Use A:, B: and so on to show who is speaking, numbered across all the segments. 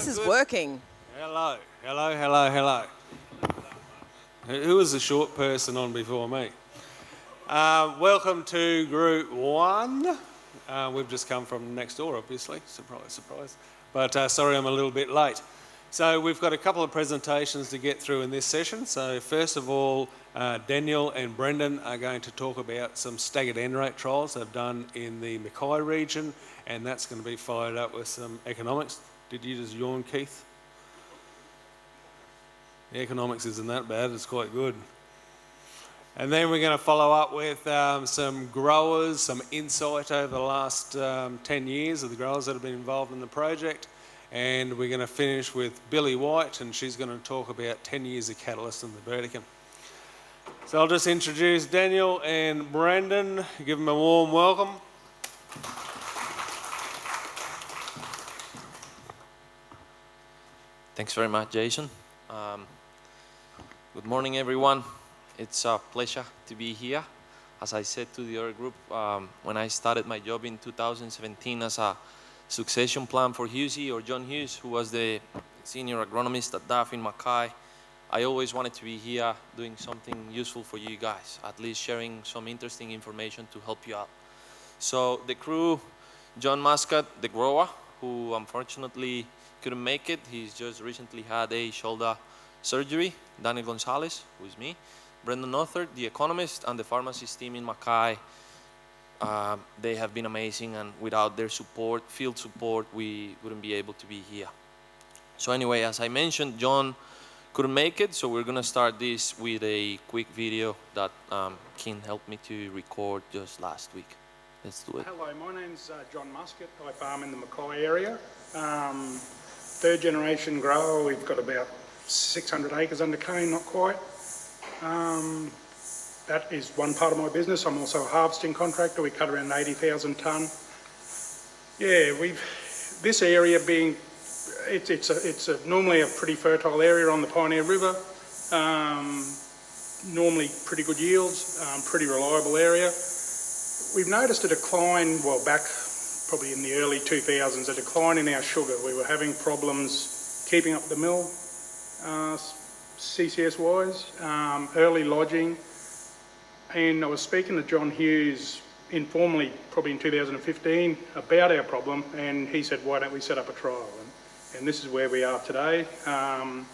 A: this is working.
B: Hello, hello, hello, hello. Who was the short person on before me? Welcome to Group 1. We've just come from next door, obviously. Surprise, surprise. But sorry I'm a little bit late. So we've got a couple of presentations to get through in this session. So first of all, Daniel and Brendon are going to talk about some staggered end rate trials they've done in the Mackay region, and that's going to be followed up with some economics. Did you just yawn, Keith? The economics isn't that bad, it's quite good. And then we're going to follow up with some growers, some insight over the last 10 years of the growers that have been involved in the project. And we're going to finish with Billie White, and she's going to talk about 10 years of catalyst in the Burdekin. So I'll just introduce Daniel and Brendon, give them a warm welcome.
C: Thanks very much, Jason. Good morning, everyone. It's a pleasure to be here. As I said to the other group, when I started my job in 2017 as a succession plan for Hughesy, or John Hughes, who was the senior agronomist at DAF in Mackay, I always wanted to be here doing something useful for you guys, at least sharing some interesting information to help you out. So the crew, John Musket, the grower, who unfortunately couldn't make it. He's just recently had a shoulder surgery. Daniel Gonzalez, who is me. Brendon Nothard, the economist, and the Farmacist team in Mackay. They have been amazing, and without their support, field support, we wouldn't be able to be here. So anyway, as I mentioned, John couldn't make it, so we're gonna start this with a quick video that Ken helped me to record just last week. Let's do it.
D: Hello, my name's John Musket. I farm in the Mackay area. Third generation grower. We've got about 600 acres under cane, not quite. That is one part of my business. I'm also a harvesting contractor. We cut around 80,000 tonne. Yeah, this area being, it's normally a pretty fertile area on the Pioneer River. Normally pretty good yields, pretty reliable area. We've noticed a decline, well, back probably in the early 2000s, a decline in our sugar. We were having problems keeping up the mill, CCS-wise, early lodging. And I was speaking to John Hughes informally, probably in 2015, about our problem, and he said, why don't we set up a trial? And this is where we are today. So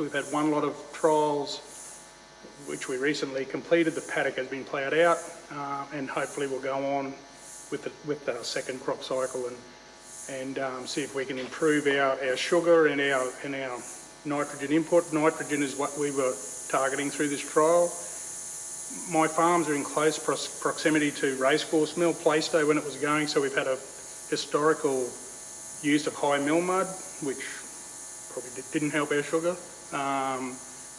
D: we've had one lot of trials, which we recently completed. The paddock has been ploughed out, and hopefully we'll go on with the second crop cycle and see if we can improve our sugar and our nitrogen input. Nitrogen is what we were targeting through this trial. My farms are in close proximity to Racecourse Mill, Plaistow when it was going, so we've had a historical use of high mill mud, which probably didn't help our sugar.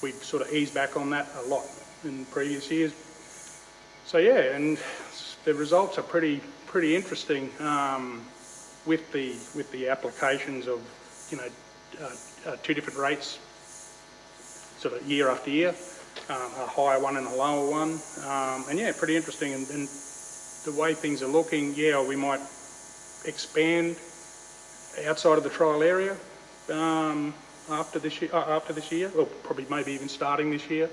D: We sort of eased back on that a lot in previous years. So yeah, and the results are pretty interesting with the applications of, you know, two different rates, sort of year after year, a higher one and a lower one, and yeah, pretty interesting. And the way things are looking, yeah, we might expand outside of the trial area after this year, or probably maybe even starting this year,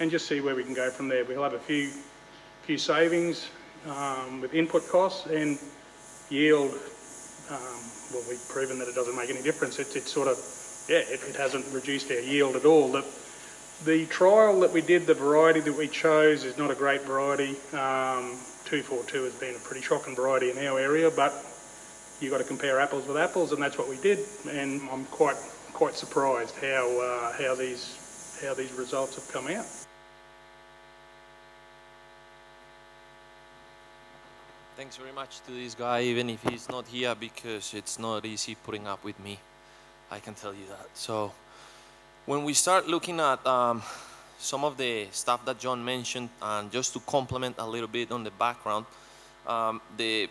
D: and just see where we can go from there. We'll have a few savings with input costs and yield. Well, we've proven that it doesn't make any difference. It's sort of, yeah, it hasn't reduced our yield at all. The trial that we did, the variety that we chose is not a great variety. 242 has been a pretty shocking variety in our area, but you've got to compare apples with apples, and that's what we did. And I'm quite surprised how these results have come out.
C: Thanks very much to this guy, even if he's not here, because it's not easy putting up with me. I can tell you that. So when we start looking at some of the stuff that John mentioned, and just to complement a little bit on the background, the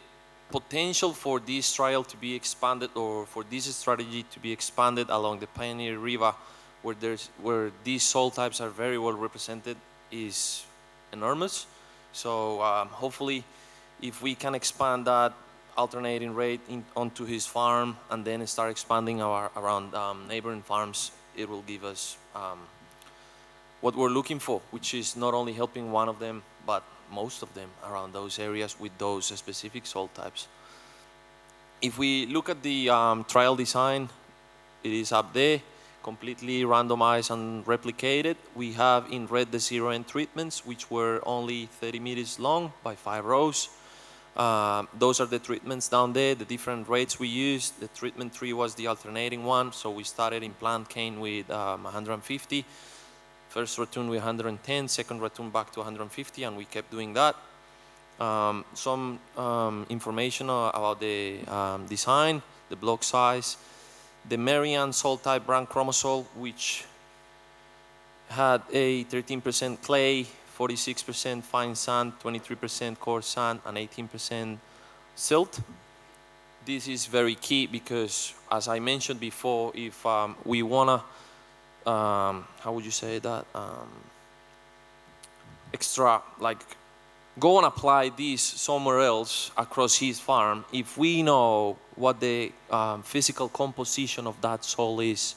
C: potential for this trial to be expanded, or for this strategy to be expanded along the Pioneer River, where these soil types are very well represented, is enormous. So hopefully, if we can expand that alternating rate onto his farm and then start expanding around neighboring farms, it will give us what we're looking for, which is not only helping one of them, but most of them around those areas with those specific soil types. If we look at the trial design, it is up there, completely randomized and replicated. We have in red the zero-end treatments, which were only 30 meters long by 5 rows. Those are the treatments down there, the different rates we used. The treatment 3 was the alternating one, so we started in plant cane with 150. First ratoon with 110, second ratoon back to 150, and we kept doing that. Some information about the design, the block size, the Marianne soil type brand chromosol, which had a 13% clay, 46% fine sand, 23% coarse sand, and 18% silt. This is very key because, as I mentioned before, if we wanna, how would you say that, extra, like, go and apply this somewhere else across his farm, if we know what the physical composition of that soil is,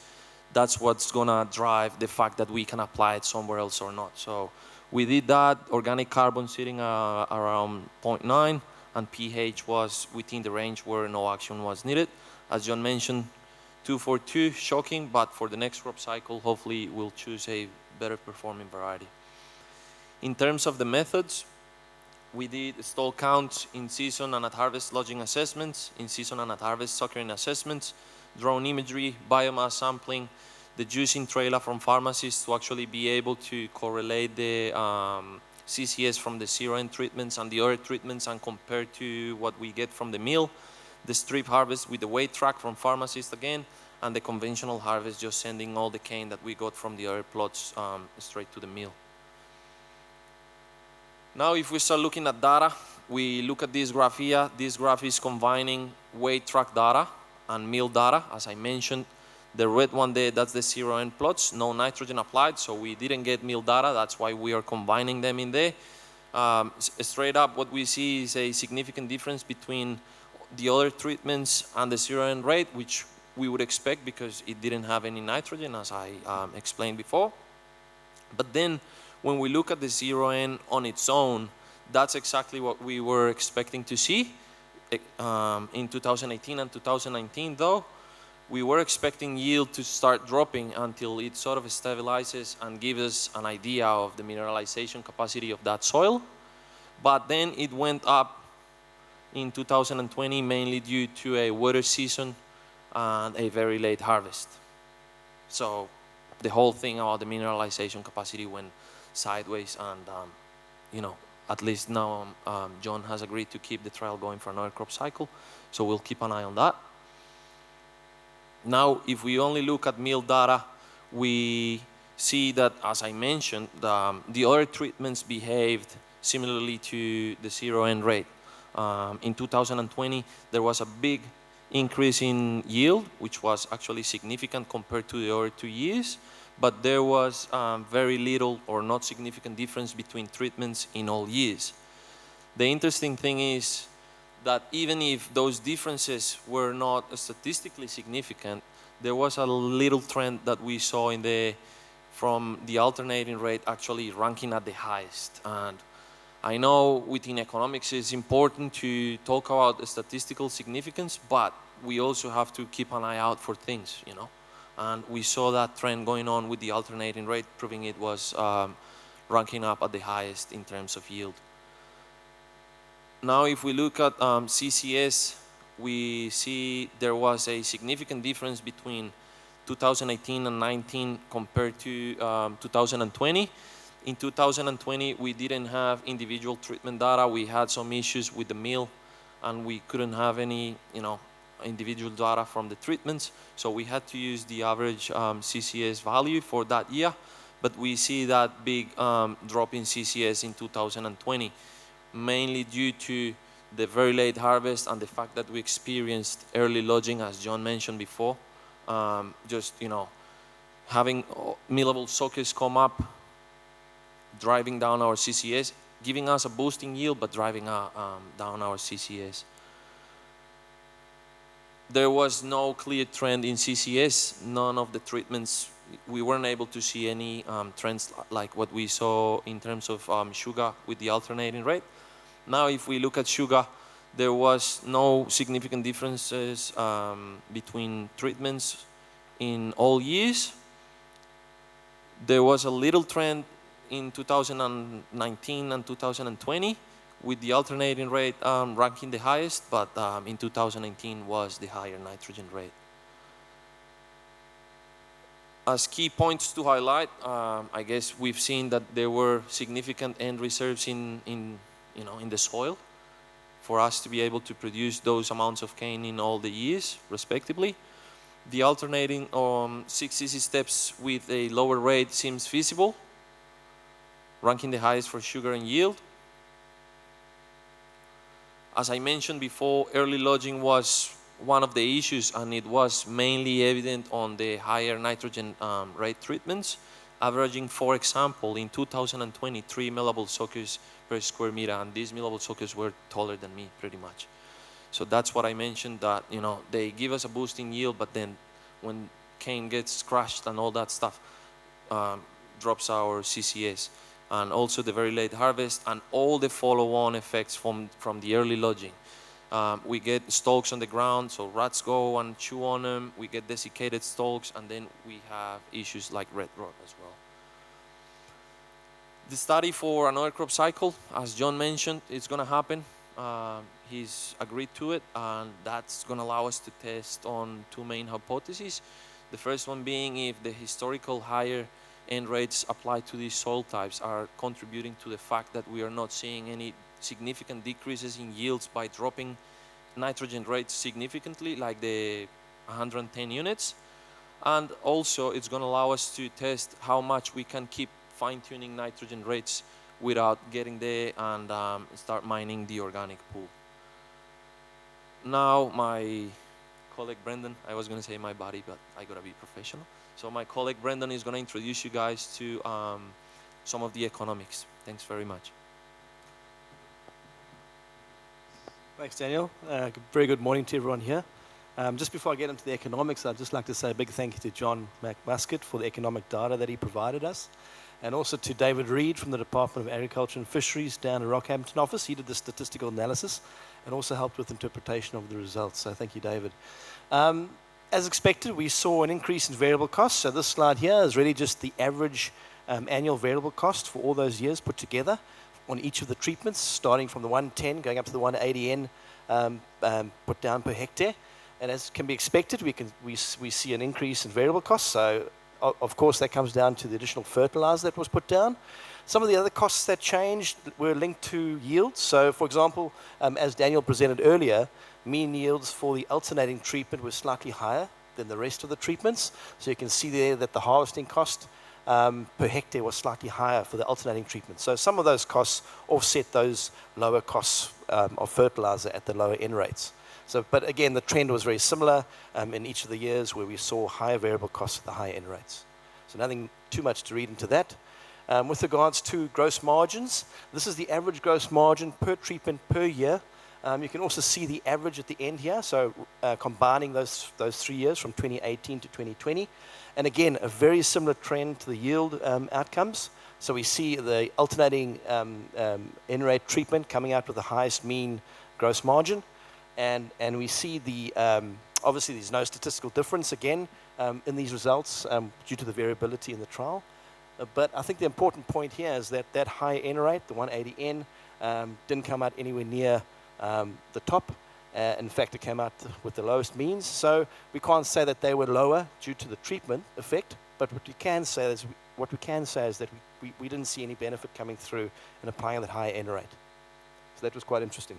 C: that's what's gonna drive the fact that we can apply it somewhere else or not. So we did that, organic carbon sitting around 0.9, and pH was within the range where no action was needed. As John mentioned, 242, shocking, but for the next crop cycle, hopefully we'll choose a better performing variety. In terms of the methods, we did stall counts in season and at harvest lodging assessments, in season and at harvest suckering assessments, drone imagery, biomass sampling, the juicing trailer from Farmacist to actually be able to correlate the CCS from the zero-end treatments and the other treatments and compare to what we get from the mill, the strip harvest with the weight track from Farmacist again, and the conventional harvest just sending all the cane that we got from the other plots straight to the mill. Now if we start looking at data, we look at this graph here. This graph is combining weight track data and mill data. As I mentioned, the red one there, that's the zero-end plots, no nitrogen applied, so we didn't get mill data. That's why we are combining them in there. Straight up, what we see is a significant difference between the other treatments and the zero-end rate, which we would expect because it didn't have any nitrogen, as I explained before. But then, when we look at the zero-end on its own, that's exactly what we were expecting to see. In 2018 and 2019 though, we were expecting yield to start dropping until it sort of stabilizes and gives us an idea of the mineralization capacity of that soil. But then it went up in 2020 mainly due to a wetter season and a very late harvest. So the whole thing about the mineralization capacity went sideways, and you know, at least now John has agreed to keep the trial going for another crop cycle, so we'll keep an eye on that. Now if we only look at mill data, we see that, as I mentioned, the other treatments behaved similarly to the zero-end rate. In 2020 there was a big increase in yield, which was actually significant compared to the other 2 years. But there was very little or not significant difference between treatments in all years. The interesting thing is that even if those differences were not statistically significant, there was a little trend that we saw from the alternating rate actually ranking at the highest. And I know within economics it's important to talk about the statistical significance, but we also have to keep an eye out for things, you know. And we saw that trend going on with the alternating rate, proving it was ranking up at the highest in terms of yield. Now if we look at CCS, we see there was a significant difference between 2018 and 19 compared to 2020. In 2020 we didn't have individual treatment data. We had some issues with the mill and we couldn't have any, you know, individual data from the treatments, so we had to use the average CCS value for that year. But we see that big drop in CCS in 2020, mainly due to the very late harvest and the fact that we experienced early lodging, as John mentioned before. Just, you know, having millable sockets come up, driving down our CCS, giving us a boost in yield, but driving down our CCS. there was no clear trend in CCS. None of the treatments, we weren't able to see any trends like what we saw in terms of sugar with the alternating rate. Now, if we look at sugar, there was no significant differences between treatments in all years. There was a little trend in 2019 and 2020 with the alternating rate ranking the highest, but in 2019 was the higher nitrogen rate. As key points to highlight, I guess we've seen that there were significant end reserves in the soil for us to be able to produce those amounts of cane in all the years, respectively. The alternating 6 CC steps with a lower rate seems feasible, ranking the highest for sugar and yield. As I mentioned before, early lodging was one of the issues, and it was mainly evident on the higher nitrogen rate treatments, averaging, for example, in 2020, 3 millable suckers per square meter, and these millable suckers were taller than me, pretty much. So that's what I mentioned, that they give us a boost in yield, but then when cane gets crushed and all that stuff, drops our CCS. And also the very late harvest and all the follow-on effects from the early lodging. We get stalks on the ground, so rats go and chew on them. We get desiccated stalks, and then we have issues like red rot as well. The study for another crop cycle, as John mentioned, it's going to happen. He's agreed to it, and that's going to allow us to test on 2 main hypotheses. The first one being if the historical higher end rates applied to these soil types are contributing to the fact that we are not seeing any significant decreases in yields by dropping nitrogen rates significantly, like the 110 units. And also it's going to allow us to test how much we can keep fine-tuning nitrogen rates without getting there and start mining the organic pool. Now my colleague Brendon, I was going to say my buddy, but I got to be professional. So my colleague Brendon is going to introduce you guys to some of the economics. Thanks very much.
A: Thanks, Daniel. Very good morning to everyone here. Just before I get into the economics, I'd just like to say a big thank you to John Musket for the economic data that he provided us, and also to David Reed from the Department of Agriculture and Fisheries down in Rockhampton office. He did the statistical analysis and also helped with interpretation of the results. So thank you, David. As expected, we saw an increase in variable costs. So this slide here is really just the average annual variable cost for all those years put together on each of the treatments, starting from the 110 going up to the 180N put down per hectare. And as can be expected, we see an increase in variable costs. So of course that comes down to the additional fertilizer that was put down. Some of the other costs that changed were linked to yields. So for example, as Daniel presented earlier, mean yields for the alternating treatment were slightly higher than the rest of the treatments. So you can see there that the harvesting cost per hectare was slightly higher for the alternating treatment. So some of those costs offset those lower costs of fertilizer at the lower end rates. So, but again, the trend was very similar in each of the years where we saw higher variable costs at the higher end rates. So nothing too much to read into that. With regards to gross margins, this is the average gross margin per treatment per year. You can also see the average at the end here, so combining those 3 years from 2018 to 2020. And again, a very similar trend to the yield outcomes. So we see the alternating end-rate treatment coming out with the highest mean gross margin. And we see the, obviously there's no statistical difference again in these results due to the variability in the trial. But I think the important point here is that that high N rate, the 180N, didn't come out anywhere near the top. In fact, it came out with the lowest means. So we can't say that they were lower due to the treatment effect. But what we can say is that we didn't see any benefit coming through in applying that high N rate. So that was quite interesting.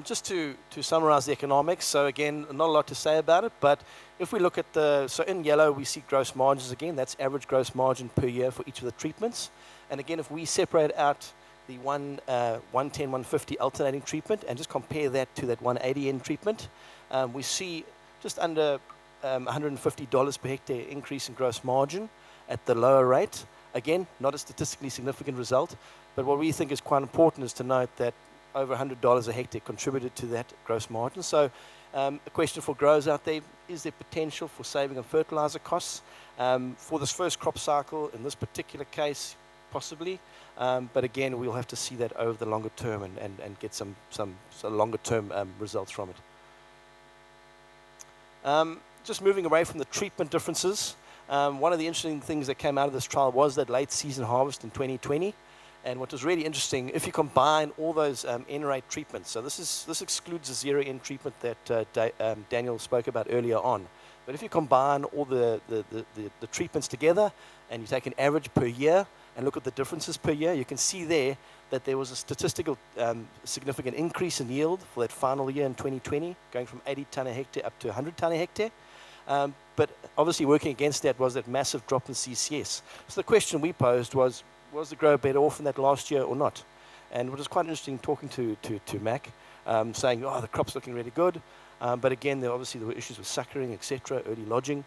A: Just to summarize the economics, so again, not a lot to say about it, but if we look at so in yellow we see gross margins again, that's average gross margin per year for each of the treatments. And again, if we separate out the 110, 150 alternating treatment and just compare that to that 180N treatment, we see just under $150 per hectare increase in gross margin at the lower rate. Again, not a statistically significant result, but what we think is quite important is to note that over $100 a hectare contributed to that gross margin. So A question for growers out there, is there potential for saving on fertilizer costs? For this first crop cycle, in this particular case, possibly. But again, we'll have to see that over the longer term and get some longer term results from it. Just moving away from the treatment differences, one of the interesting things that came out of this trial was that late season harvest in 2020. And what was really interesting, if you combine all those N-rate treatments, so this excludes the zero-N treatment that Daniel spoke about earlier on. But if you combine all the treatments together and you take an average per year and look at the differences per year, you can see there that there was a statistical significant increase in yield for that final year in 2020, going from 80 tonne a hectare up to 100 tonne a hectare. But obviously working against that was that massive drop in CCS. So the question we posed was the grower better off in that last year or not? And what was quite interesting talking to Mac, saying, oh, the crop's looking really good. But again, there were issues with suckering, etc., early lodging.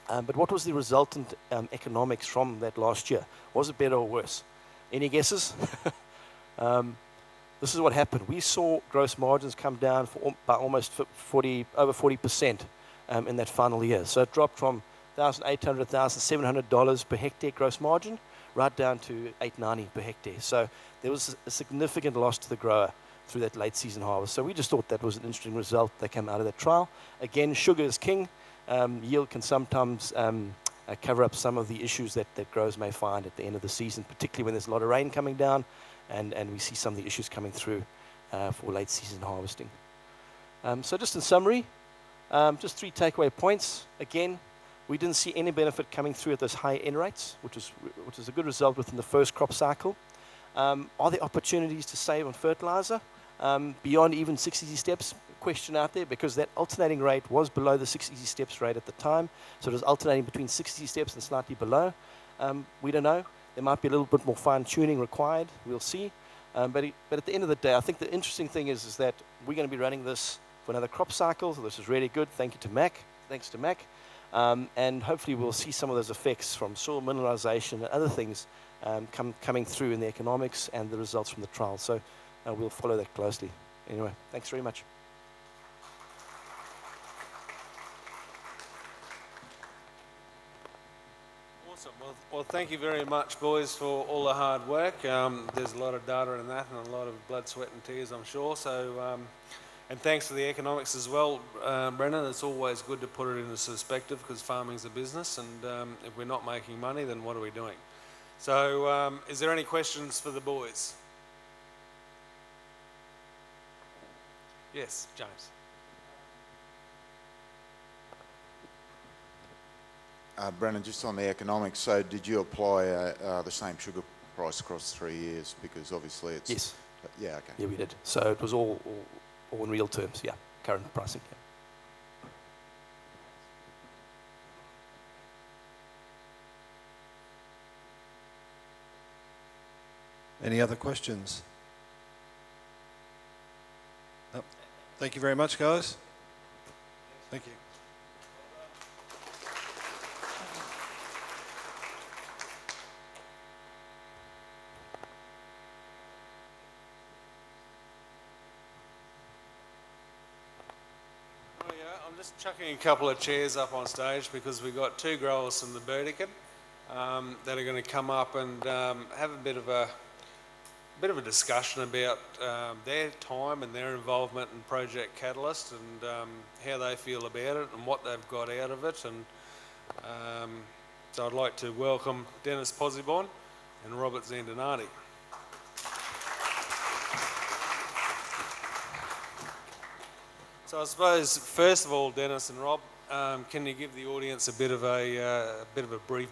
A: But what was the resultant economics from that last year? Was it better or worse? Any guesses? This is what happened. We saw gross margins come down by almost over 40% in that final year. So it dropped from $1,800, $1,700 per hectare gross margin right down to $890 per hectare. So there was a significant loss to the grower through that late season harvest. So we just thought that was an interesting result that came out of that trial. Again, sugar is king. Yield can sometimes cover up some of the issues that growers may find at the end of the season, particularly when there's a lot of rain coming down and we see some of the issues coming through for late season harvesting. So just in summary, just 3 takeaway points. Again, we didn't see any benefit coming through at those high N rates, which is a good result within the first crop cycle. Are there opportunities to save on fertilizer beyond even 6 easy steps? Question out there, because that alternating rate was below the 6 easy steps rate at the time. So it was alternating between 6 easy steps and slightly below. We don't know. There might be a little bit more fine tuning required. We'll see. But at the end of the day, I think the interesting thing is that we're going to be running this for another crop cycle. So this is really good. Thanks to Mac. And hopefully we'll see some of those effects from soil mineralization and other things coming through in the economics and the results from the trial. So we'll follow that closely. Anyway, thanks very much.
B: Awesome. Well, thank you very much, boys, for all the hard work. There's a lot of data in that and a lot of blood, sweat and tears, I'm sure. So, and thanks for the economics as well, Brendon. It's always good to put it into perspective because farming's a business, and if we're not making money, then what are we doing? So, is there any questions for the boys? Yes, James.
E: Brendon, just on the economics, so did you apply the same sugar price across 3 years? Because obviously it's...
A: Yes.
E: Yeah, okay.
A: Yeah, we did. So it was all in real terms, yeah, current pricing. Yeah.
F: Any other questions? No. Thank you very much, guys. Thank you.
B: I'm just chucking a couple of chairs up on stage because we've got 2 growers from the Burdekin that are going to come up and have a bit of a discussion about their time and their involvement in Project Catalyst and how they feel about it and what they've got out of it. And so I'd like to welcome Dennis Posibon and Robert Zandanati. So I suppose, first of all, Dennis and Rob, can you give the audience a bit of a brief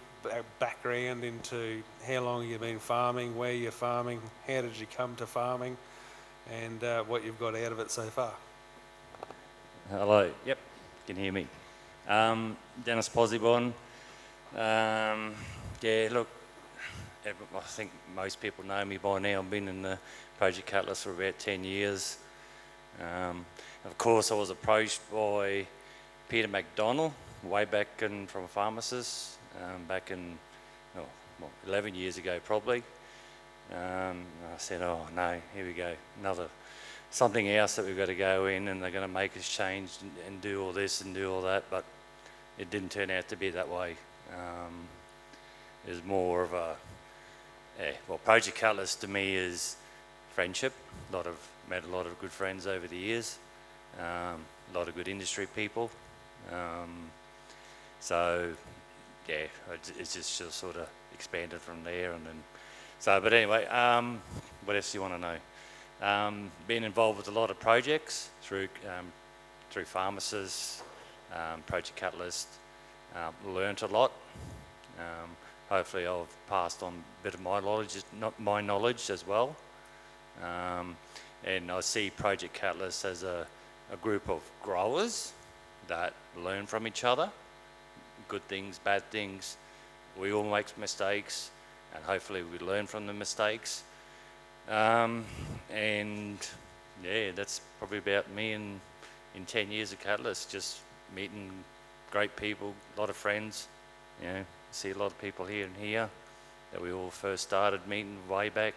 B: background into how long you've been farming, where you're farming, how did you come to farming, and what you've got out of it so far?
G: Hello. Yep, you can hear me. Dennis Posibon. Yeah, look, I think most people know me by now. I've been in the Project Catalyst for about 10 years. Of course, I was approached by Peter McDonald way back from a Farmacist, back in 11 years ago probably. I said, oh no, here we go, another something else that we've got to go in, and they're going to make us change and do all this and do all that, but it didn't turn out to be that way. It was more of a, well, Project Catalyst to me is friendship. Met a lot of good friends over the years, a lot of good industry people. So yeah, it's just sort of expanded from there, and then but anyway, what else do you want to know? Been involved with a lot of projects through Farmacist, Project Catalyst. Learnt a lot. Hopefully I've passed on a bit of my knowledge as well. And I see Project Catalyst as a group of growers that learn from each other. Good things, bad things. We all make mistakes, and hopefully we learn from the mistakes. And yeah, that's probably about me in 10 years of Catalyst, just meeting great people, a lot of friends. You know, see a lot of people here and here that we all first started meeting way back.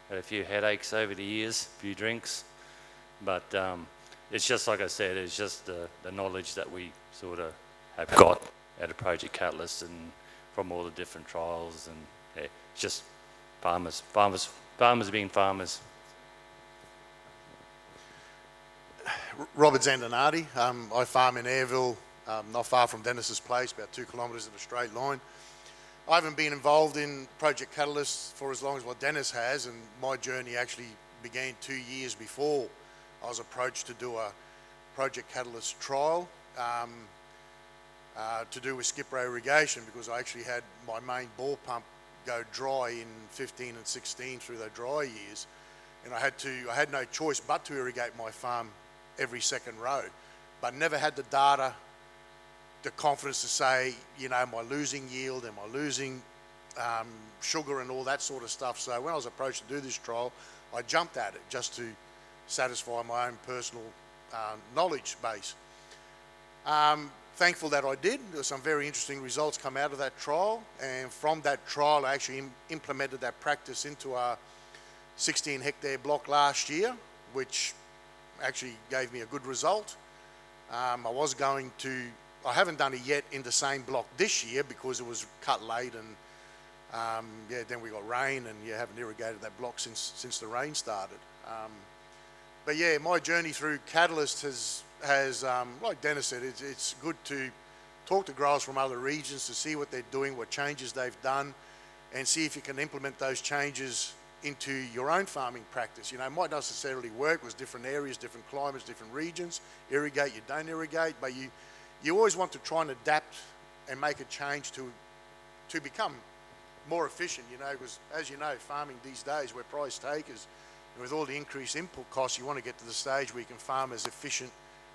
G: Had a few headaches over the years, a few drinks, but it's just like I said, it's just the knowledge that we sort of have got at a Project Catalyst and from all the different trials, and yeah, it's just farmers being farmers.
H: Robert Zandanati. I farm in Airville, not far from Dennis's place, about 2 kilometres in a straight line. I haven't been involved in Project Catalyst for as long as what Dennis has, and my journey actually began 2 years before I was approached to do a Project Catalyst trial to do with skip row irrigation, because I actually had my main bore pump go dry in 15 and 16 through the dry years, and I had no choice but to irrigate my farm every second row, but never had the data, the confidence to say, you know, am I losing yield, am I losing sugar and all that sort of stuff. So when I was approached to do this trial, I jumped at it just to satisfy my own personal knowledge base. Thankful that I did. There were some very interesting results come out of that trial, and from that trial I actually implemented that practice into our 16 hectare block last year, which actually gave me a good result. I haven't done it yet in the same block this year because it was cut late, and yeah, then we got rain, and you haven't irrigated that block since the rain started. But yeah, my journey through Catalyst has like Dennis said, it's good to talk to growers from other regions to see what they're doing, what changes they've done, and see if you can implement those changes into your own farming practice. You know, it might not necessarily work with different areas, different climates, different regions. Irrigate, you don't irrigate, but you always want to try and adapt and make a change to become more efficient, you know, because as you know, farming these days, we're price takers, and with all the increased input costs, you want to get to the stage where you can farm as efficient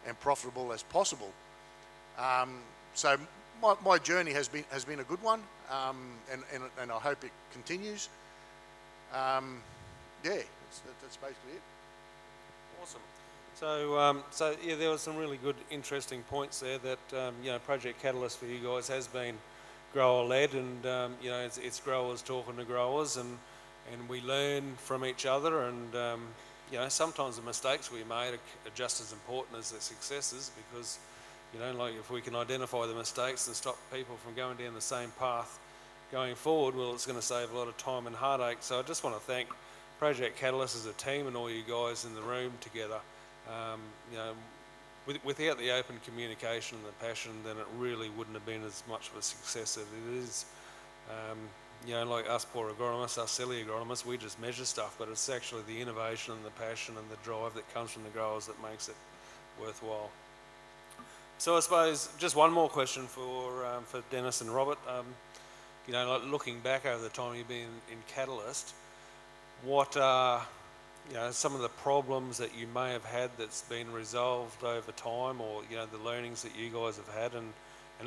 H: and profitable as possible. So my journey has been a good one, and I hope it continues. Yeah, that's basically it.
B: Awesome. So yeah, there were some really good, interesting points there that you know, Project Catalyst for you guys has been grower-led, and you know, it's growers talking to growers, and we learn from each other, and you know, sometimes the mistakes we made are just as important as the successes, because you know, like if we can identify the mistakes and stop people from going down the same path going forward, well, it's going to save a lot of time and heartache. So I just want to thank Project Catalyst as a team and all you guys in the room together. You know, without the open communication and the passion, then it really wouldn't have been as much of a success as it is. You know, like us poor agronomists, us silly agronomists, we just measure stuff, but it's actually the innovation and the passion and the drive that comes from the growers that makes it worthwhile. So I suppose just one more question for Dennis and Robert. You know, like looking back over the time you've been in Catalyst, what are, you know, some of the problems that you may have had that's been resolved over time, or, you know, the learnings that you guys have had, and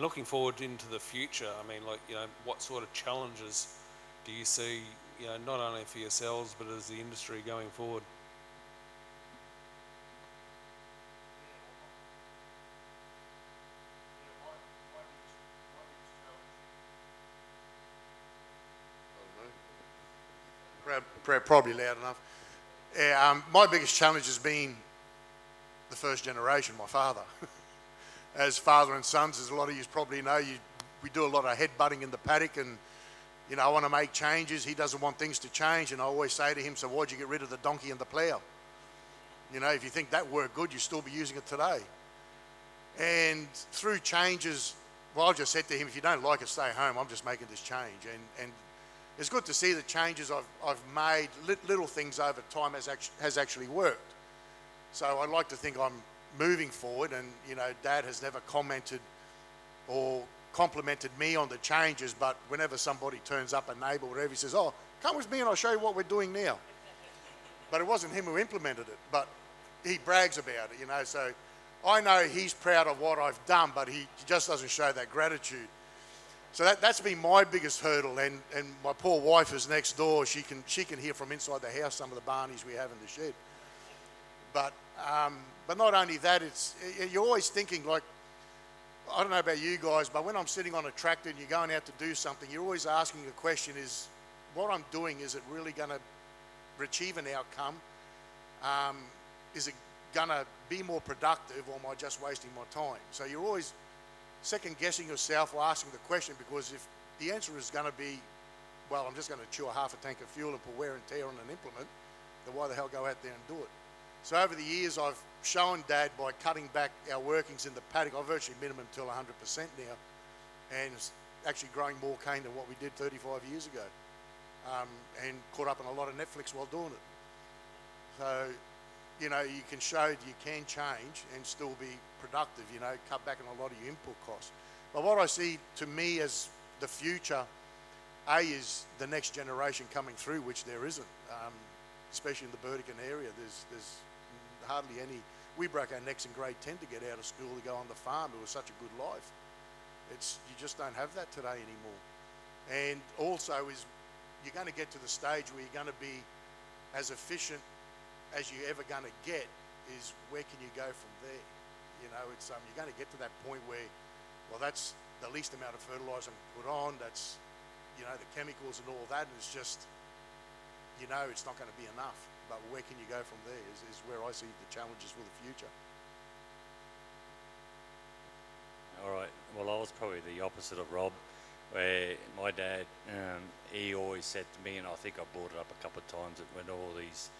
B: looking forward into the future? I mean, like, you know, what sort of challenges do you see, you know, not only for yourselves, but as the industry going forward?
H: Probably loud enough. My biggest challenge has been the first generation, my father. As father and sons, as a lot of you probably know, we do a lot of headbutting in the paddock, and you know, I want to make changes. He doesn't want things to change, and I always say to him, so why'd you get rid of the donkey and the plough? You know, if you think that worked good, you'd still be using it today. And through changes, well, I just said to him, if you don't like it, stay home. I'm just making this change. And it's good to see the changes I've made, little things over time has actually worked. So I'd like to think I'm moving forward, and you know, Dad has never commented or complimented me on the changes, but whenever somebody turns up, a neighbour or whatever, he says, oh, come with me and I'll show you what we're doing now. But it wasn't him who implemented it, but he brags about it, you know, so I know he's proud of what I've done, but he just doesn't show that gratitude. So that's been my biggest hurdle, and my poor wife is next door. She can hear from inside the house some of the barneys we have in the shed. But not only that, you're always thinking, like, I don't know about you guys, but when I'm sitting on a tractor and you're going out to do something, you're always asking the question, is what I'm doing, is it really going to achieve an outcome? Is it going to be more productive, or am I just wasting my time? So you're always second guessing yourself or asking the question, because if the answer is going to be, well, I'm just going to chew a half a tank of fuel and put wear and tear on an implement, then why the hell go out there and do it? So over the years, I've shown Dad by cutting back our workings in the paddock. I've virtually minimum till 100% now, and it's actually growing more cane than what we did 35 years ago, and caught up on a lot of Netflix while doing it. So, you know, you can show that you can change and still be productive, you know, cut back on a lot of your input costs. But what I see to me as the future, is the next generation coming through, which there isn't, especially in the Burdekin area. There's hardly any. We broke our necks in grade 10 to get out of school to go on the farm. It was such a good life. You just don't have that today anymore. And also you're going to get to the stage where you're going to be as efficient as you're ever going to get. Is where can you go from there? You know, you're going to get to that point where, well, that's the least amount of fertilizer I can put on. That's, you know, the chemicals and all that. And it's just, you know, it's not going to be enough. But where can you go from there is where I see the challenges for the future.
G: All right. Well, I was probably the opposite of Rob, where my dad, he always said to me, and I think I brought it up a couple of times, that when all these,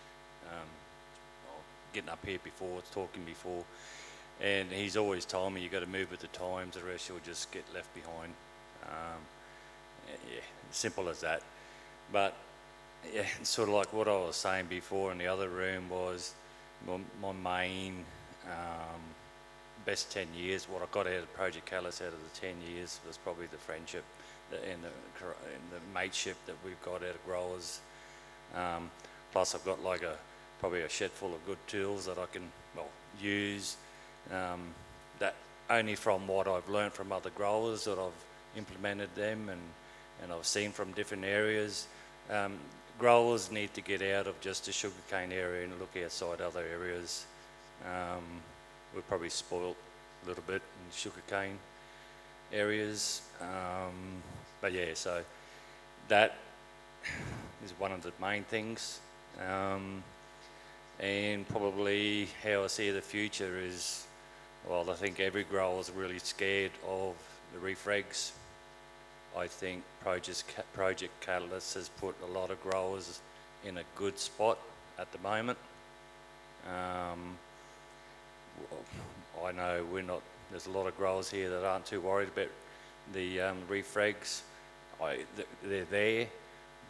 G: getting up here before, talking before, and he's always told me you got to move with the times, or else you'll just get left behind. Yeah, simple as that. But yeah, it's sort of like what I was saying before in the other room was my main best 10 years. What I got out of Project Catalyst out of the 10 years was probably the friendship and the mateship that we've got out of growers. Plus I've got like probably a shed full of good tools that I can use, that only from what I've learned from other growers that I've implemented them and I've seen from different areas. Growers need to get out of just the sugarcane area and look outside other areas. We're probably spoilt a little bit in sugarcane areas. But yeah, so that is one of the main things. And probably how I see the future is, well, I think every grower is really scared of the reef regs. I think Project Catalyst has put a lot of growers in a good spot at the moment. I know there's a lot of growers here that aren't too worried about the reef regs. They're there,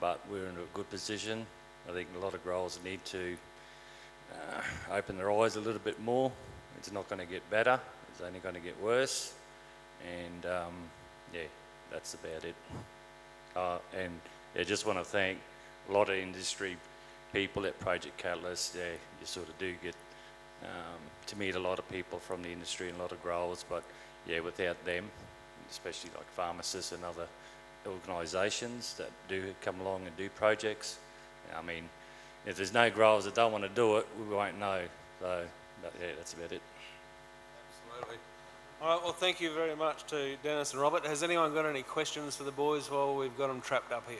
G: but we're in a good position. I think a lot of growers need to open their eyes a little bit more. It's not going to get better, it's only going to get worse. And yeah, that's about it. And I just want to thank a lot of industry people at Project Catalyst. Yeah, you sort of do get to meet a lot of people from the industry and a lot of growers, but yeah, without them, especially like Farmacist and other organisations that do come along and do projects, I mean, if there's no growers that don't want to do it, we won't know. So, but yeah, that's about it.
B: Absolutely. All right, well, thank you very much to Dennis and Robert. Has anyone got any questions for the boys while we've got them trapped up here?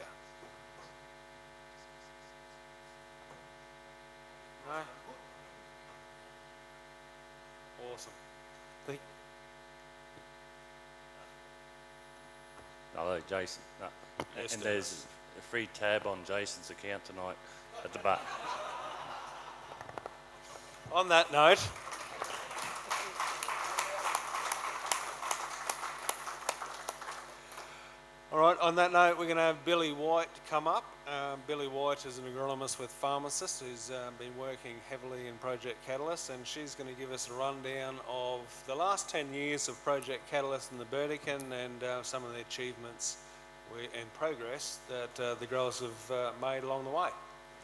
G: No, Jason. No.
B: Yes,
G: And
B: there
G: there's a free tab on Jason's account tonight at the bar.
B: On that note, all right, on that note, we're going to have Billie White come up. Billie White is an agronomist with Farmacist who's been working heavily in Project Catalyst, and she's going to give us a rundown of the last 10 years of Project Catalyst in the Burdekin and some of the achievements and progress that the growers have made along the way.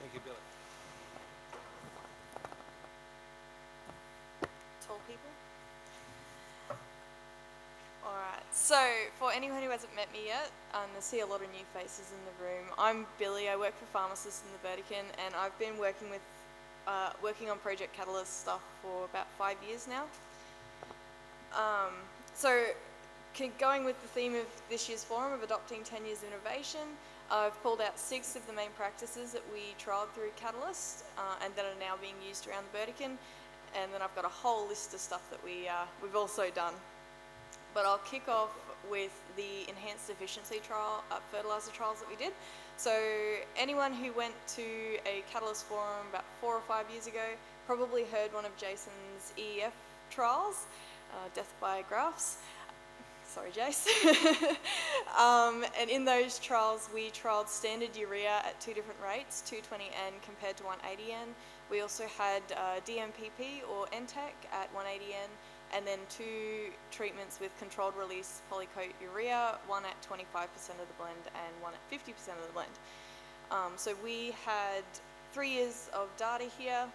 B: Thank you, Billie.
I: Tall people. Alright, so for anyone who hasn't met me yet, I see a lot of new faces in the room. I'm Billie, I work for Farmacist in the Burdekin, and I've been working on Project Catalyst stuff for about 5 years now. Going with the theme of this year's forum of adopting 10 years of innovation, I've pulled out 6 of the main practices that we trialled through Catalyst and that are now being used around the Burdekin, and then I've got a whole list of stuff that we've also done. But I'll kick off with the enhanced efficiency trial, fertiliser trials that we did. So anyone who went to a Catalyst forum about 4 or 5 years ago probably heard one of Jason's EEF trials, death by graphs. Sorry, Jace. And in those trials, we trialled standard urea at 2 different rates, 220N compared to 180N. We also had DMPP or NTEC at 180N, and then 2 treatments with controlled release polycoat urea, one at 25% of the blend and one at 50% of the blend. So we had 3 years of data here,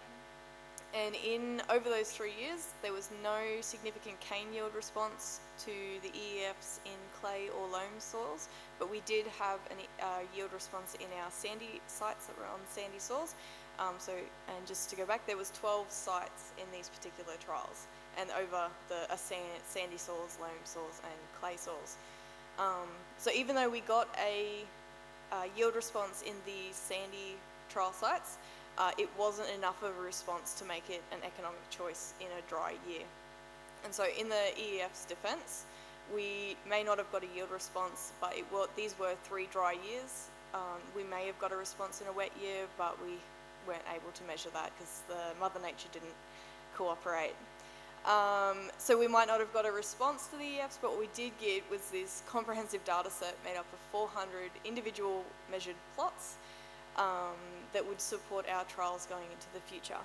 I: and over those 3 years, there was no significant cane yield response to the EEFs in clay or loam soils, but we did have a yield response in our sandy sites that were on sandy soils. And just to go back, there was 12 sites in these particular trials, and over sandy soils, loam soils, and clay soils. So even though we got a yield response in the sandy trial sites, it wasn't enough of a response to make it an economic choice in a dry year. And so in the EEF's defence, we may not have got a yield response, but these were 3 dry years. We may have got a response in a wet year, but we weren't able to measure that because the Mother Nature didn't cooperate. So we might not have got a response to the EFs, but what we did get was this comprehensive data set made up of 400 individual measured plots that would support our trials going into the future.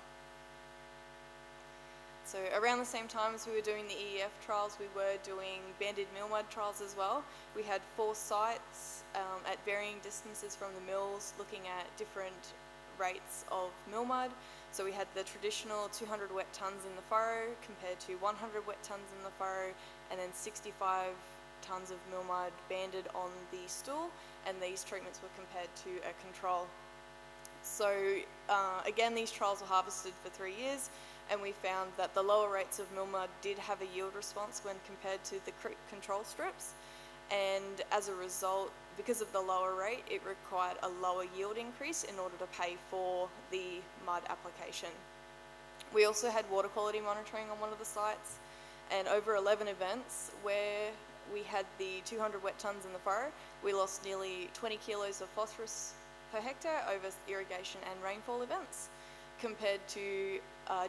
I: So around the same time as we were doing the EEF trials, we were doing banded meal mud trials as well. We had 4 sites at varying distances from the mills looking at different rates of meal mud. So we had the traditional 200 wet tonnes in the furrow compared to 100 wet tonnes in the furrow, and then 65 tonnes of meal mud banded on the stool, and these treatments were compared to a control. So again, these trials were harvested for 3 years, and we found that the lower rates of meal mud did have a yield response when compared to the control strips, and as a result, because of the lower rate, it required a lower yield increase in order to pay for the mud application. We also had water quality monitoring on one of the sites, and over 11 events where we had the 200 wet tonnes in the furrow, we lost nearly 20 kilos of phosphorus per hectare over irrigation and rainfall events, compared to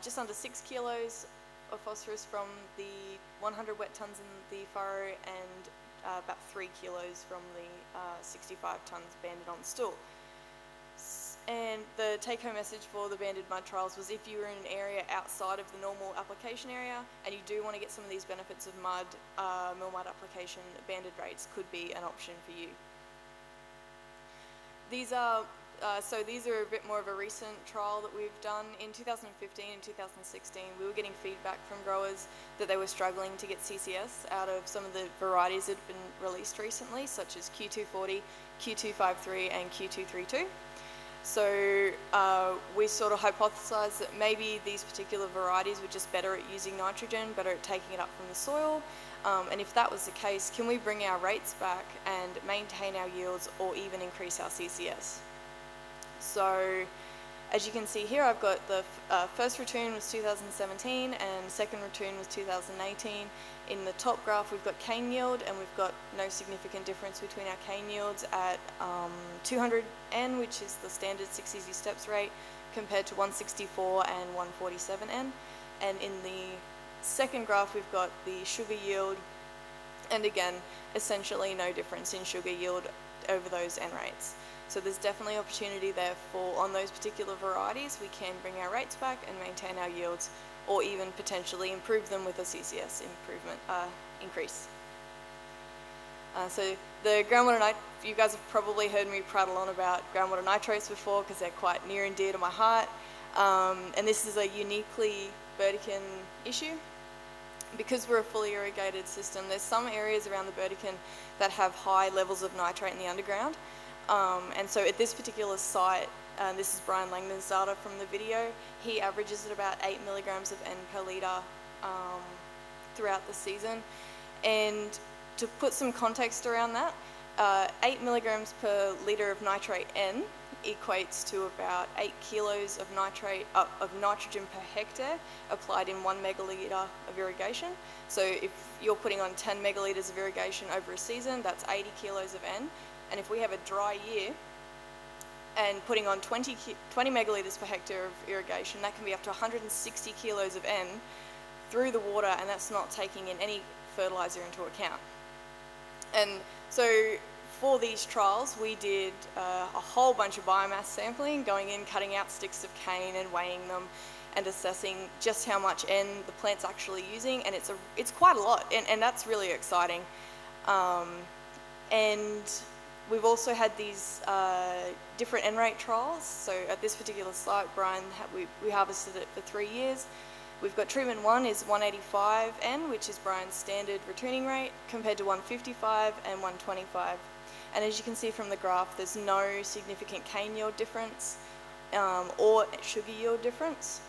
I: just under 6 kilos of phosphorus from the 100 wet tonnes in the furrow, and about 3 kilos from the 65 tonnes banded on the stool. And the take-home message for the banded mud trials was, if you were in an area outside of the normal application area and you do want to get some of these benefits of meal mud application, banded rates could be an option for you. These are a bit more of a recent trial that we've done. In 2015 and 2016, we were getting feedback from growers that they were struggling to get CCS out of some of the varieties that have been released recently, such as Q240, Q253, and Q232. So we sort of hypothesised that maybe these particular varieties were just better at using nitrogen, better at taking it up from the soil. And if that was the case, can we bring our rates back and maintain our yields or even increase our CCS? So As you can see here, I've got the first return was 2017 and second return was 2018. In the top graph, we've got cane yield, and we've got no significant difference between our cane yields at 200 N, which is the standard 6 easy steps rate, compared to 164 and 147 N. And in the second graph, we've got the sugar yield, and again, essentially no difference in sugar yield over those N rates. So there's definitely opportunity there for, on those particular varieties, we can bring our rates back and maintain our yields, or even potentially improve them with a CCS increase. So the groundwater you guys have probably heard me prattle on about groundwater nitrates before, because they're quite near and dear to my heart. And this is a uniquely Burdekin issue. Because we're a fully irrigated system, there's some areas around the Burdekin that have high levels of nitrate in the underground. And so at this particular site, this is Brian Langdon's data from the video, he averages at about 8 milligrams of N per litre throughout the season. And to put some context around that, 8 milligrams per litre of nitrate N equates to about 8 kilos of nitrogen per hectare applied in 1 megalitre of irrigation. So if you're putting on 10 megalitres of irrigation over a season, that's 80 kilos of N. And if we have a dry year and putting on 20 megalitres per hectare of irrigation, that can be up to 160 kilos of N through the water, and that's not taking in any fertiliser into account. And so for these trials, we did a whole bunch of biomass sampling, going in, cutting out sticks of cane and weighing them and assessing just how much N the plant's actually using, and it's quite a lot, and that's really exciting. And we've also had these different N rate trials. So at this particular site, Brian, we harvested it for 3 years. We've got treatment 1 is 185 N, which is Brian's standard returning rate, compared to 155 and 125. And as you can see from the graph, there's no significant cane yield difference or sugar yield difference.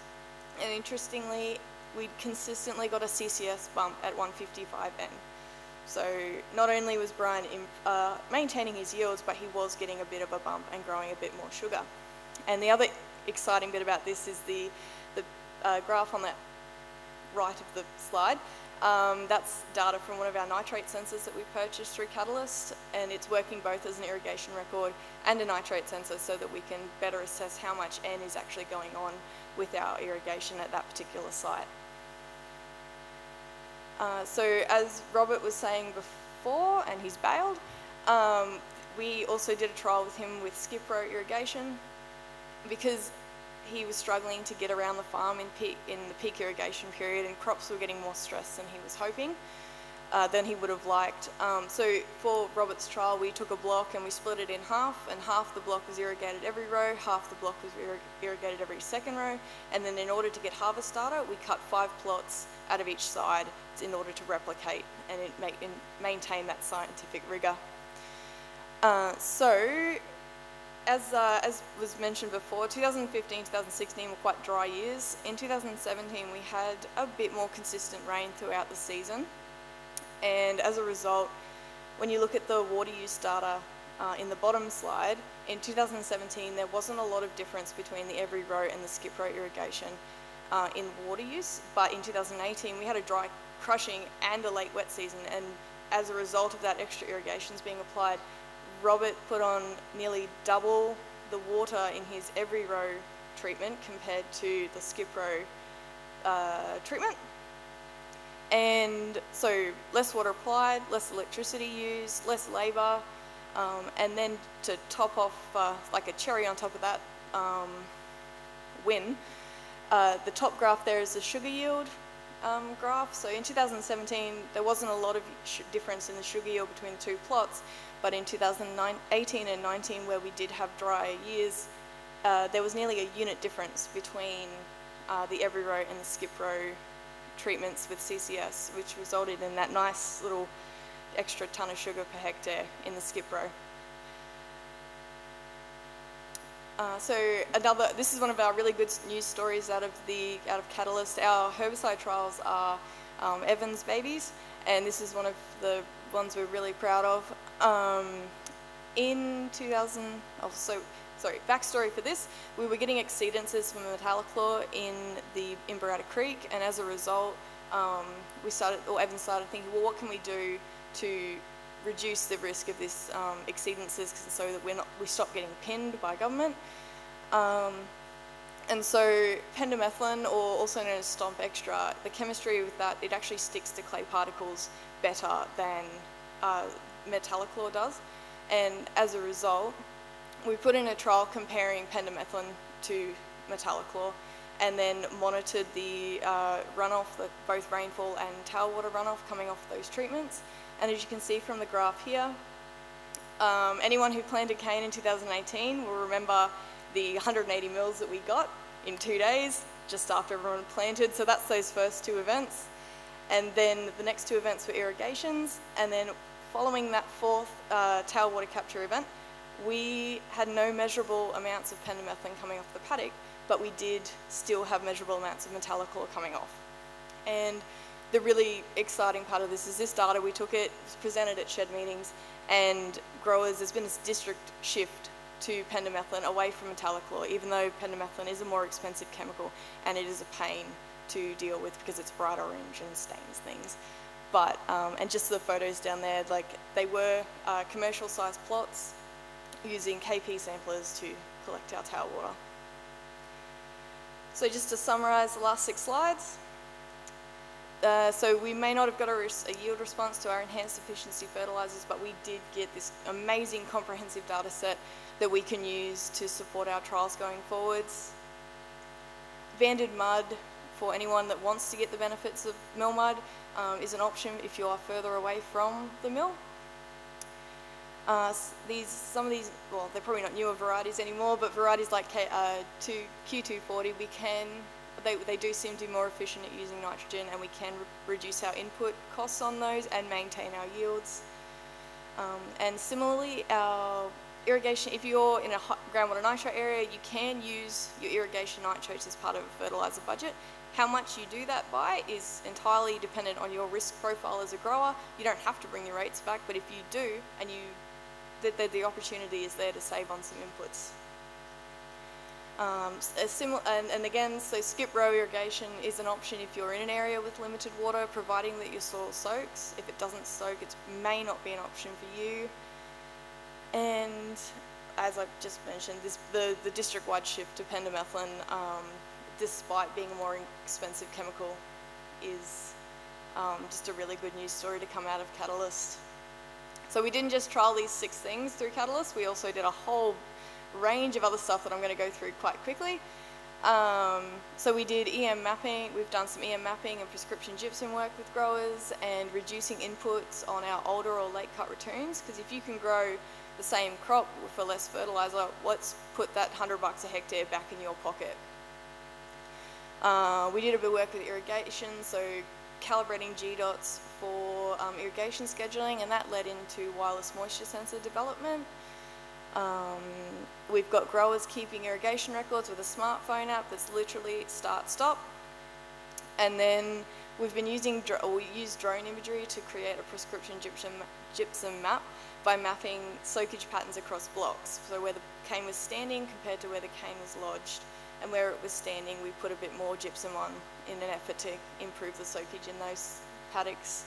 I: And interestingly, we consistently got a CCS bump at 155 N. So not only was Brian maintaining his yields, but he was getting a bit of a bump and growing a bit more sugar. And the other exciting bit about this is the graph on that right of the slide. That's data from one of our nitrate sensors that we purchased through Catalyst, and it's working both as an irrigation record and a nitrate sensor so that we can better assess how much N is actually going on with our irrigation at that particular site. So as Robert was saying before, and he's bailed, we also did a trial with him with skip row irrigation, because he was struggling to get around the farm in the peak irrigation period, and crops were getting more stressed than he was hoping, than he would have liked. So for Robert's trial, we took a block and we split it in half, and half the block was irrigated every row, half the block was irrigated every second row, and then in order to get harvest data, we cut 5 plots out of each side in order to replicate and maintain that scientific rigour. So, as was mentioned before, 2015, 2016 were quite dry years. In 2017, we had a bit more consistent rain throughout the season. And as a result, when you look at the water use data in the bottom slide, in 2017, there wasn't a lot of difference between the every row and the skip row irrigation in water use. But in 2018, we had a dry crushing and a late wet season. And as a result of that extra irrigations being applied, Robert put on nearly double the water in his every row treatment compared to the skip row treatment. And so less water applied, less electricity used, less labour, and then to top off, like a cherry on top of that win, the top graph there is the sugar yield graph. So in 2017, there wasn't a lot of difference in the sugar yield between the two plots, but in 2018 and 19, where we did have drier years, there was nearly a unit difference between the every row and the skip row treatments with CCS, which resulted in that nice little extra tonne of sugar per hectare in the skip row. This is one of our really good news stories out of Catalyst. Our herbicide trials are Evans babies, and this is one of the ones we're really proud of. backstory for this, we were getting exceedances from metallochlor in Burdekin Creek, and as a result, Evan started thinking, well, what can we do to reduce the risk of this exceedances so that we stop getting pinned by government. And so pendimethalin, or also known as Stomp Extra, the chemistry with that, it actually sticks to clay particles better than metallochlor does. And as a result, we put in a trial comparing pendimethalin to metallochlor, and then monitored the runoff, both rainfall and tailwater runoff coming off those treatments. And as you can see from the graph here, anyone who planted cane in 2018 will remember the 180 mils that we got in 2 days, just after everyone planted. So that's those first two events. And then the next two events were irrigations. And then following that fourth tailwater capture event, we had no measurable amounts of pendimethalin coming off the paddock, but we did still have measurable amounts of metallochlor coming off. And the really exciting part of this is this data, we took it, presented at shed meetings, and growers, there's been this district shift to pendimethalin away from metallochlor, even though pendimethalin is a more expensive chemical and it is a pain to deal with because it's bright orange and stains things. But, and just the photos down there, like they were commercial sized plots using KP samplers to collect our tailwater. So just to summarize the last 6 slides. So we may not have got a yield response to our enhanced efficiency fertilizers, but we did get this amazing comprehensive data set that we can use to support our trials going forwards. Banded mud, for anyone that wants to get the benefits of mill mud, is an option if you are further away from the mill. Some of these, well, they're probably not newer varieties anymore, but varieties like Q240, they do seem to be more efficient at using nitrogen, and we can reduce our input costs on those and maintain our yields. And similarly, our irrigation, if you're in a groundwater nitro area, you can use your irrigation nitrates as part of a fertilizer budget. How much you do that by is entirely dependent on your risk profile as a grower. You don't have to bring your rates back, but if you do, and the opportunity is there to save on some inputs. And again, so skip row irrigation is an option if you're in an area with limited water, providing that your soil soaks. If it doesn't soak, it may not be an option for you. And as I've just mentioned, the district-wide shift to pendimethalin, despite being a more expensive chemical, is just a really good news story to come out of Catalyst. So we didn't just trial these 6 things through Catalyst, we also did a whole range of other stuff that I'm going to go through quite quickly. So we did EM mapping, we've done some EM mapping and prescription gypsum work with growers, and reducing inputs on our older or late cut returns, because if you can grow the same crop for less fertilizer, let's put that $100 a hectare back in your pocket. We did a bit of work with irrigation, so calibrating GDOTs for irrigation scheduling, and that led into wireless moisture sensor development. We've got growers keeping irrigation records with a smartphone app that's literally start-stop. And then we've been using, we use drone imagery to create a prescription gypsum map by mapping soakage patterns across blocks. So where the cane was standing compared to where the cane was lodged. And where it was standing, we put a bit more gypsum on in an effort to improve the soakage in those paddocks.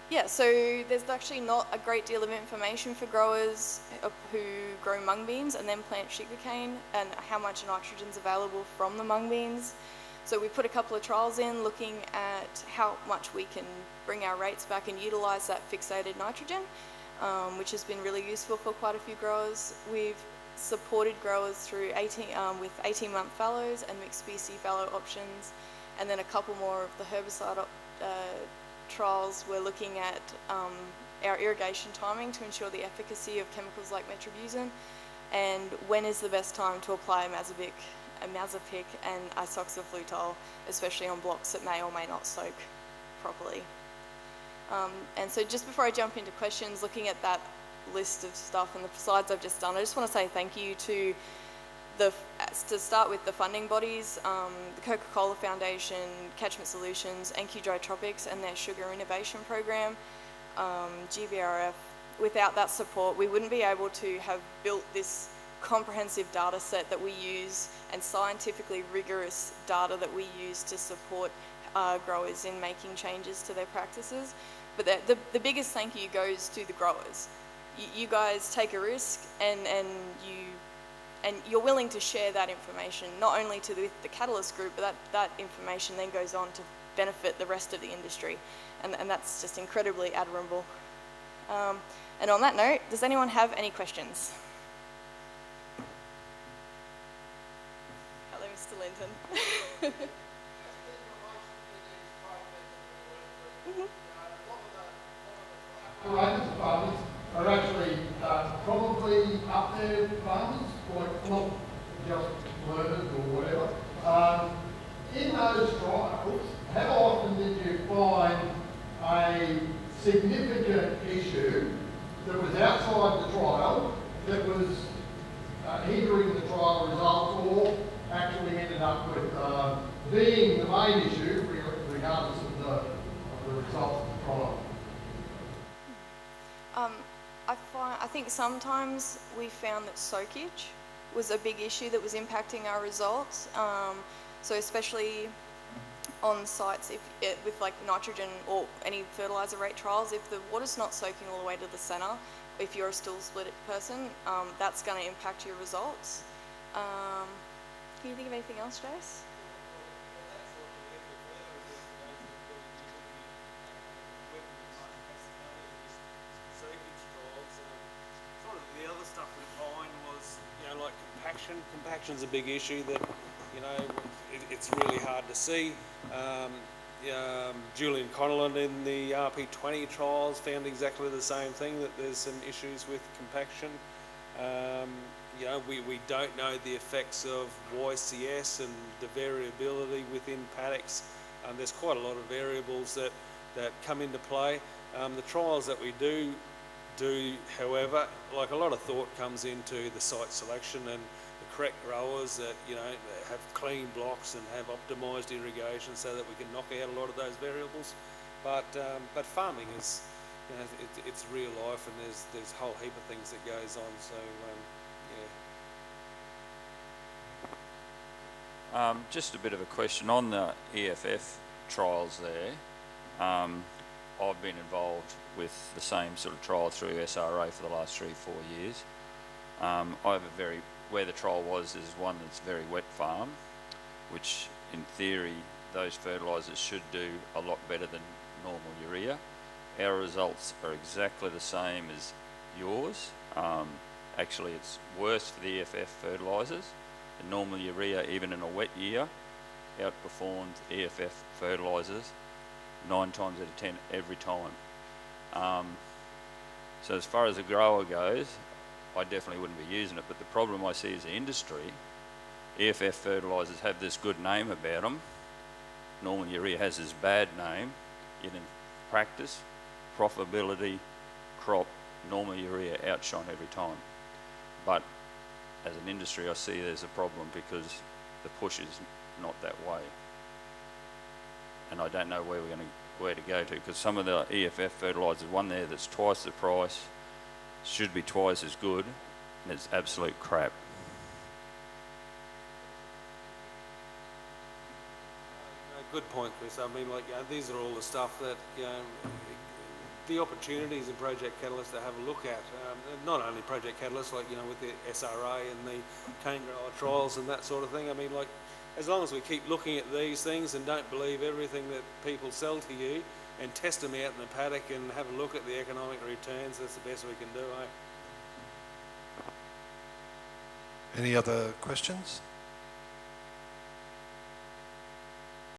I: Yeah, so there's actually not a great deal of information for growers who grow mung beans and then plant sugarcane, and how much nitrogen is available from the mung beans. So we put a couple of trials in looking at how much we can bring our rates back and utilise that fixated nitrogen, which has been really useful for quite a few growers. We've supported growers through with 18-month fallows and mixed species fallow options, and then a couple more of the herbicide trials. We're looking at our irrigation timing to ensure the efficacy of chemicals like metribuzin, and when is the best time to apply Mazapic and isoxaflutol, especially on blocks that may or may not soak properly. And so just before I jump into questions, looking at that list of stuff and the slides I've just done, I just want to say thank you to start with the funding bodies, the Coca-Cola Foundation, Catchment Solutions, NQ Dry Tropics and their Sugar Innovation Program, GBRF, without that support, we wouldn't be able to have built this comprehensive data set that we use and scientifically rigorous data that we use to support growers in making changes to their practices. But the biggest thank you goes to the growers. You guys take a risk and you're willing to share that information, not only to the Catalyst group, but that information then goes on to benefit the rest of the industry. And that's just incredibly admirable. And on that note, does anyone have any questions? Hello, Mr. Linton.
J: Farmers are actually probably up there farmers, like not just learners or whatever. In those trials, how often did you find a significant issue that was outside the trial that was hindering the trial results or actually ended up with being the main issue regardless of the results of the trial?
I: I think sometimes we found that soakage was a big issue that was impacting our results. So especially on sites with like nitrogen or any fertilizer rate trials, if the water's not soaking all the way to the center, if you're a stool split person, that's going to impact your results. Can you think of anything else, Jace?
B: The other stuff we find was, like compaction. Compaction's a big issue that, it's really hard to see. Julian Connellan in the RP20 trials found exactly the same thing, that there's some issues with compaction. We don't know the effects of YCS and the variability within paddocks. There's quite a lot of variables that come into play. The trials that we do, however, like a lot of thought comes into the site selection and the correct growers that have clean blocks and have optimised irrigation so that we can knock out a lot of those variables. But farming is, it's real life, and there's a whole heap of things that goes on. So
K: just a bit of a question on the EFF trials there. I've been involved with the same sort of trial through SRA for the last 3-4 years. I have where the trial was is one that's very wet farm, which in theory those fertilisers should do a lot better than normal urea. Our results are exactly the same as yours. Actually, it's worse for the EFF fertilisers. The normal urea, even in a wet year, outperformed EFF fertilisers 9 times out of 10 every time. So as far as a grower goes, I definitely wouldn't be using it, but the problem I see as an industry, EFF fertilisers have this good name about them. Normal urea has this bad name. Yet in practice, profitability, crop, normal urea outshine every time. But as an industry, I see there's a problem because the push is not that way. And I don't know where to go to, because some of the EFF fertilisers, one there that's twice the price, should be twice as good, and it's absolute crap.
B: Good point, Chris. I mean, these are all the stuff that, the opportunities in Project Catalyst to have a look at. Not only Project Catalyst, with the SRA and the cane grower trials and that sort of thing. I mean, as long as we keep looking at these things and don't believe everything that people sell to you, and test them out in the paddock and have a look at the economic returns, that's the best we can do, eh?
F: Any other questions?